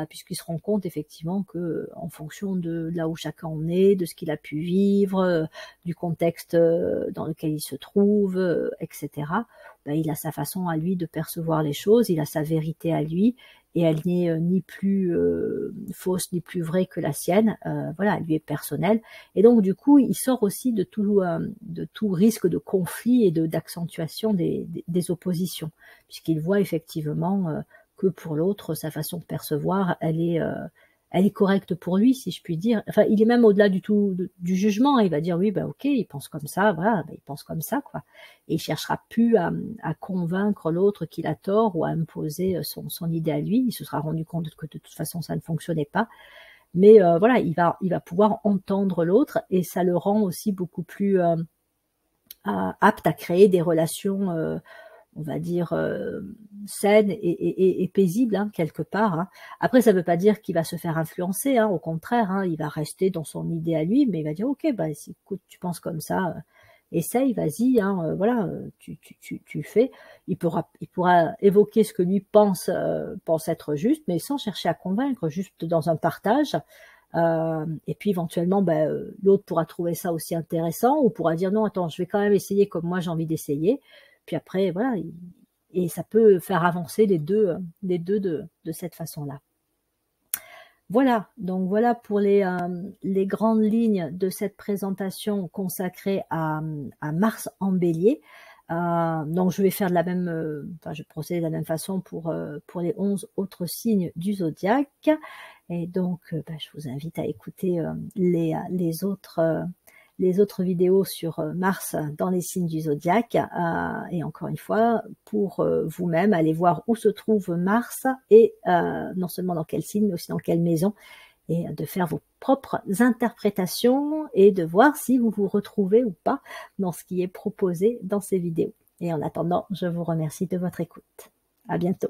puisqu'il se rend compte effectivement que en fonction de là où chacun en est, de ce qu'il a pu vivre, du contexte dans lequel il se trouve, etc., ben, il a sa façon à lui de percevoir les choses, il a sa vérité à lui, et elle n'est ni plus fausse ni plus vraie que la sienne. Voilà, elle lui est personnelle, et donc du coup il sort aussi de tout risque de conflit et d'accentuation des oppositions, puisqu'il voit effectivement que pour l'autre, sa façon de percevoir, elle est correcte pour lui, si je puis dire. Enfin, il est même au-delà du jugement. Il va dire, oui, bah, ok, il pense comme ça, voilà, bah, il pense comme ça, quoi. Et il cherchera plus à convaincre l'autre qu'il a tort ou à imposer son idée à lui. Il se sera rendu compte que de toute façon, ça ne fonctionnait pas. Mais voilà, il va pouvoir entendre l'autre, et ça le rend aussi beaucoup plus apte à créer des relations on va dire, saine et paisible, hein, quelque part. Hein. Après, ça ne veut pas dire qu'il va se faire influencer, hein, au contraire, hein, il va rester dans son idée à lui, mais il va dire, ok, bah, si, écoute, tu penses comme ça, essaye, vas-y, hein, voilà, tu fais. Il pourra évoquer ce que lui pense être juste, mais sans chercher à convaincre, juste dans un partage. Et puis éventuellement, ben, l'autre pourra trouver ça aussi intéressant, ou pourra dire non, attends, je vais quand même essayer comme moi j'ai envie d'essayer. Puis après, voilà, et ça peut faire avancer les deux de cette façon-là. Voilà, donc voilà pour les grandes lignes de cette présentation consacrée à Mars en Bélier. Donc je vais faire de la même, je vais procéder de la même façon pour les 11 autres signes du zodiaque. Et donc, je vous invite à écouter les autres vidéos sur Mars dans les signes du zodiaque. Et encore une fois, pour vous-même, allez voir où se trouve Mars, et non seulement dans quel signe, mais aussi dans quelle maison, et de faire vos propres interprétations et de voir si vous vous retrouvez ou pas dans ce qui est proposé dans ces vidéos. Et en attendant, je vous remercie de votre écoute. À bientôt.